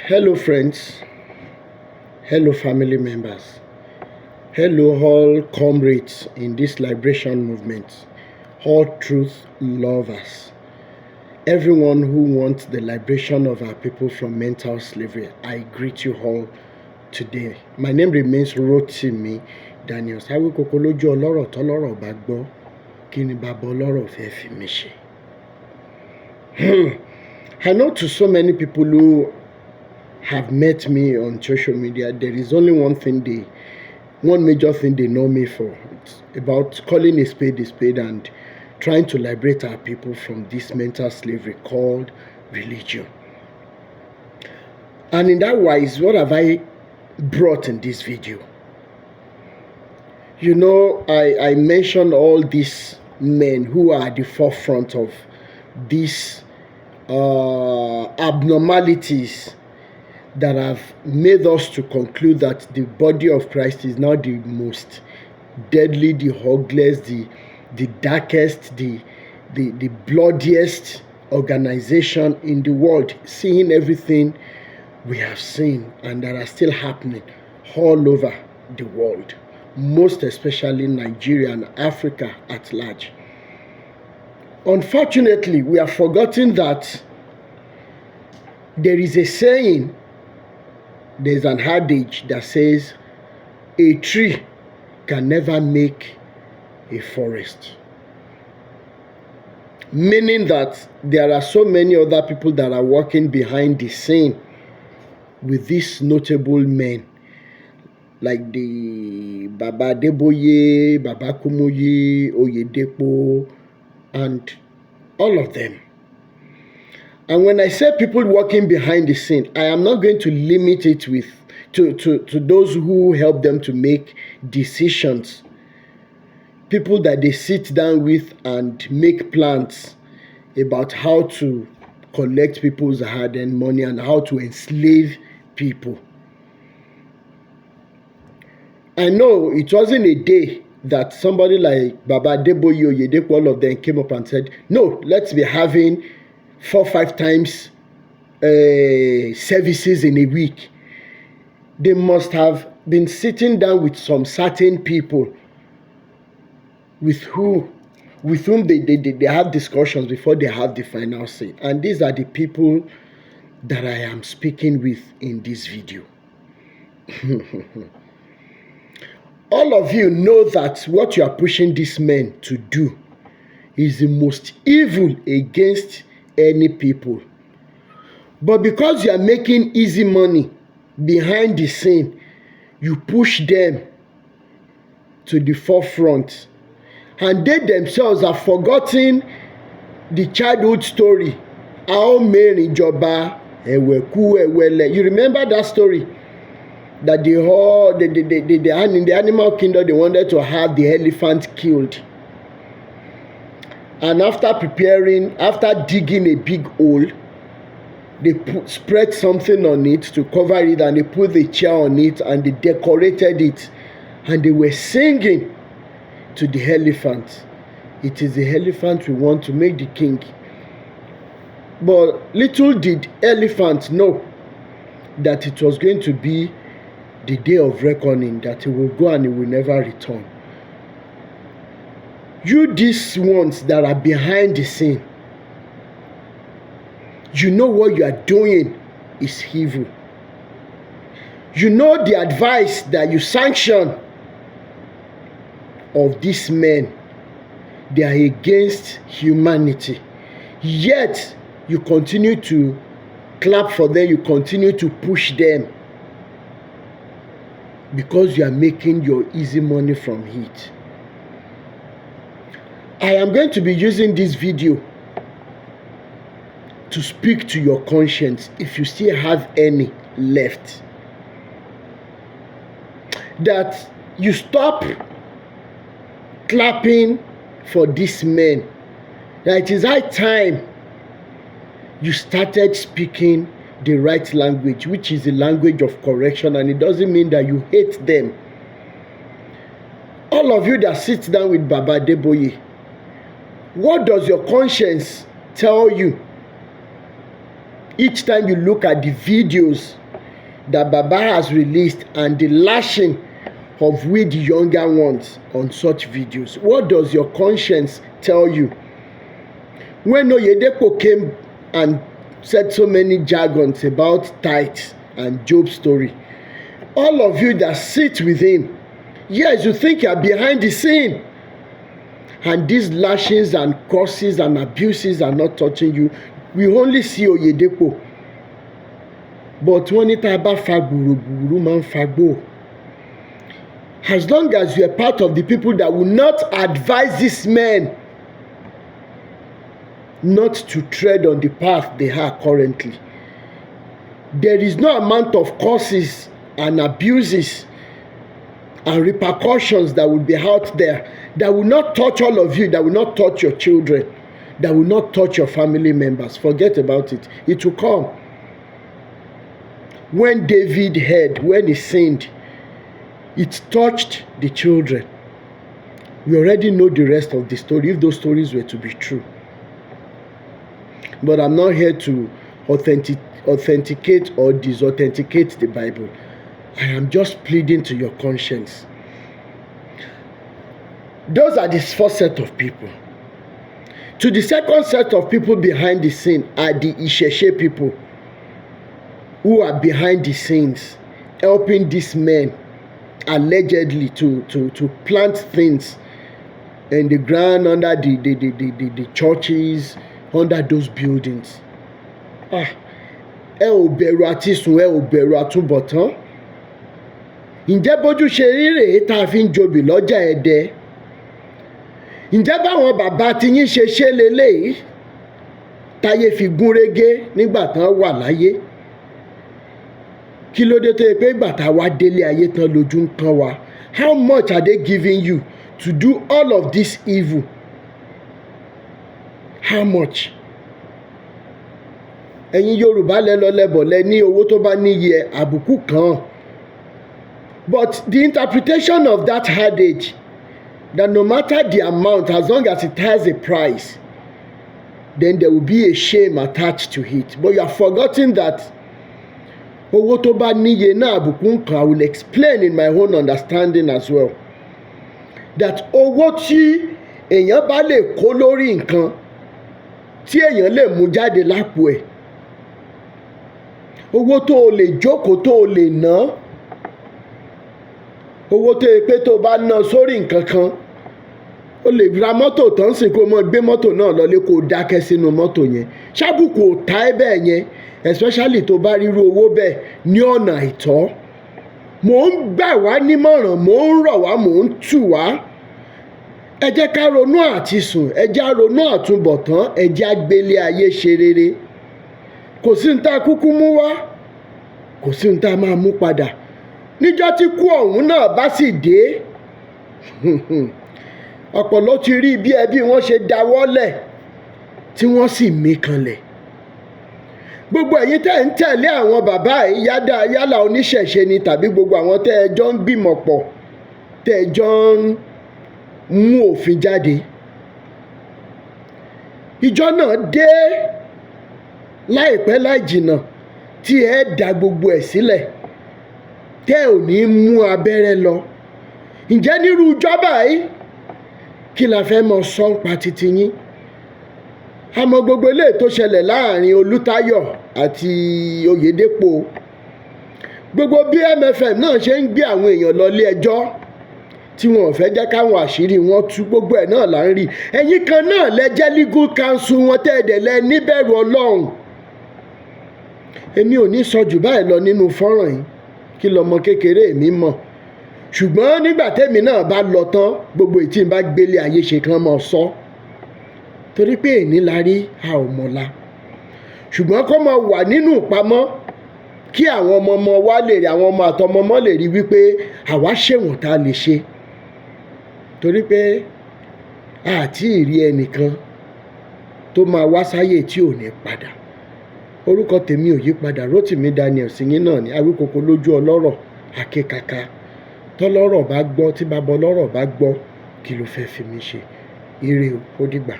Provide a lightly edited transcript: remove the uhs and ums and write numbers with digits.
Hello, friends. Hello, family members. Hello, all comrades in this liberation movement. All truth lovers. Everyone who wants the liberation of our people from mental slavery, I greet you all today. My name remains Rotimi Daniels. I will lójú ọlọ́rọ̀ tọ́lọ́rọ̀ bá gbọ́ kí ni bàbá ọlọ́rọ̀ fẹ́ fi mí ṣe. I know to so many people who have met me on social media, there is only one major thing they know me for. It's about calling a spade and trying to liberate our people from this mental slavery called religion. And in that wise, what have I brought in this video? You know, I mentioned all these men who are at the forefront of these abnormalities that have made us to conclude that the body of Christ is now the most deadly, the ugliest, the darkest, the bloodiest organization in the world, seeing everything we have seen and that are still happening all over the world, most especially Nigeria and Africa at large. Unfortunately, we have forgotten that there is a saying, there's an adage that says a tree can never make a forest. Meaning that there are so many other people that are working behind the scene with these notable men, like the Baba Adeboye, Baba Kumoyi, Oyedepo, and all of them. And when I say people working behind the scene, I am not going to limit it to those who help them to make decisions. People that they sit down with and make plans about how to collect people's hard-earned money and how to enslave people. I know it wasn't a day that somebody like Baba Adeboye, Oyedepo, all of them came up and said, no, let's be having 4 or 5 times services in a week. They must have been sitting down with some certain people with whom they have discussions before they have the final say. And these are the people that I am speaking with in this video. All of you know that what you are pushing these men to do is the most evil against any people. But because you are making easy money behind the scene, you push them to the forefront. And they themselves have forgotten the childhood story. How Mary Joba Eweku Ewele. You remember that story? That in the animal kingdom, they wanted to have the elephant killed. And after digging a big hole, they spread something on it to cover it, and they put the chair on it, and they decorated it. And they were singing to the elephant. It is the elephant we want to make the king. But little did elephant know that it was going to be the day of reckoning, that he will go and he will never return. You, these ones that are behind the scene, you know what you are doing is evil. You know the advice that you sanction of these men, they are against humanity. Yet, you continue to clap for them, you continue to push them because you are making your easy money from it. I am going to be using this video to speak to your conscience, if you still have any left, that you stop clapping for these men. That it is high time you started speaking the right language, which is the language of correction, and it doesn't mean that you hate them. All of you that sit down with Baba Adeboye, what does your conscience tell you Each time you look at the videos that Baba has released and the lashing of we the younger ones on such videos, what does your conscience tell you? When Oyedepo came and said so many jargons about tithes and Job's story, all of you that sit with him, yes, you think you are behind the scene, and these lashings and curses and abuses are not touching you. We only see Oyedepo, but wọ́n ní tá a bá fa gbùrùgbùrù máa ń fagbó. As long as you are part of the people that will not advise these men not to tread on the path they are currently, there is no amount of curses and abuses and repercussions that will be out there that will not touch all of you, that will not touch your children, that will not touch your family members. Forget about it. It will come. When David heard, when he sinned, it touched the children. We already know the rest of the story, if those stories were to be true. But I'm not here to authenticate or disauthenticate the Bible. I am just pleading to your conscience. Those are the first set of people. To the second set of people behind the scene are the Isheshe people who are behind the scenes, helping these men allegedly to plant things in the ground under the churches, under those buildings. Ẹ ò bẹ̀rù àti sùn, ẹ ò bẹ̀rù àtúbọ̀tán. Ǹjẹ́ bójú ṣe rí rèé tá a fi ń jobi lọ́jà Ẹdẹ? Ǹjẹ́ báwọn bàbá tiyín ṣe ṣe leléyìí táyé fi gún régé nígbà tán wà láyé? Kí ló dé tó yẹ pé ìgbà tá a wá délé ayé tán lójú ń kán wa? How much are they giving you to do all of this evil? How much? Ẹ̀yin Yorùbá lẹ lọ lẹ́bọ̀ lẹ ní owó tó bá níye àbùkù kan. But the interpretation of that adage, that no matter the amount, as long as it has a price, then there will be a shame attached to it. But you have forgotten that owó tó bá níye náà àbùkù kan. I will explain in my own understanding as well. That owó tí èèyàn bá lè kó lórí nǹkan, tí èèyàn lè mú jáde lápò ẹ̀, owó tó o lè jókòó tó o lè ná, owó tó yẹ pé tó o bá ná sórí nǹkan kan, o lè ra mọ́tò tán sì kó o mọ gbé mọ́tò náà lọlé kó o dákẹ́ sínú mọ́tò yẹn. Ṣábùkù ò ta ẹ́ bẹ́ẹ̀ yẹn, especially tó bá ríru owó bẹ́ẹ̀ ní ọ̀nà àìtọ́. Mò ń gbà wá nímọ̀ràn, mò ń rọ̀ wá, mò ń tù wá. Ẹ jẹ́ ká ronú àti sùn, ẹ jẹ́ á ronú àtúbọ̀tán, ẹ jẹ́ á gbélé ayé ṣe rere. Kò sí ní tá a kúkú mú wá, kò sí ní tá a máa mú padà. Níjọ́ tí kú ọ̀hún náà bá sì dé, ọ̀pọ̀lọ́ ti rí bí ẹbí wọn ṣe dáwọ́lẹ̀ tí wọ́n sì mí kanlẹ̀. Gbogbo ẹ̀yin tẹ́ ń tẹ̀lé àwọn bàbá yìí, yálà oníṣẹ̀ṣe ni tàbí gbogbo àwọn tẹ́ ẹ jọ ń gbìmọ̀ pọ̀, tẹ́ ẹ jọ ń mú òfin jáde. Ìjọ náà dé láìpẹ́ láì jìnnà tí ẹ dá gbogbo ẹ̀ sílẹ̀, tẹ́ ò ní mú abẹ́rẹ́ lọ. Ǹjẹ́ nírú ìjọba yìí kí la fẹ́ mọ sọ́npa titi yín? Àmọ́ gbogbo eléyìí tó ṣẹlẹ̀ láàrin Olútáyọ̀ àti Oyèdépò, gbogbo bí MFM náà ṣe ń gbé àwọn èèyàn lọ ilé ẹjọ́ tí wọn ò fẹ́ jẹ́ káwọn àṣírí wọn tú, gbogbo ẹ̀ náà là ń rí. Ẹ̀yin kan náà lẹ jẹ́ legal counsel wọn, tẹ́ ẹ dẹ̀ lẹ níbẹ̀rù Ọlọ́run. Èmi ò ní sọ jù báyìí lọ nínú fọ́nrán yìí, kí lọmọ kékeré mi mọ̀. Ṣùgbọ́n nígbà tẹ́mi náà bá lọ tán, gbogbo ètí ń bá gbélé ayé ṣe kán mọ́ sọ. Torí pé èní la rí, a ò mọ̀la. Ṣùgbọ́n kó mọ wà nínú ìpamọ́ kí àwọn ọmọ wa lè rí, àwọn ọmọ àtọmọmọ lè rí wípé àwa ṣèwọ̀n tá a lè ṣe. Torí pé àti ìrí ẹnìkan tó máa wá sáyé tí ò ní padà. Orúkọ tèmi ò yí padà, Rótìmí Daniel Sìyín náà ni, Awíkoko lójú ọlọ́rọ̀, akékaka. Tọ́lọ́rọ̀ bá gbọ́, tí bàbá ọlọ́rọ̀ bá gbọ́, kí ló fẹ́ fi mí ṣe? Ire o, ó dìgbà.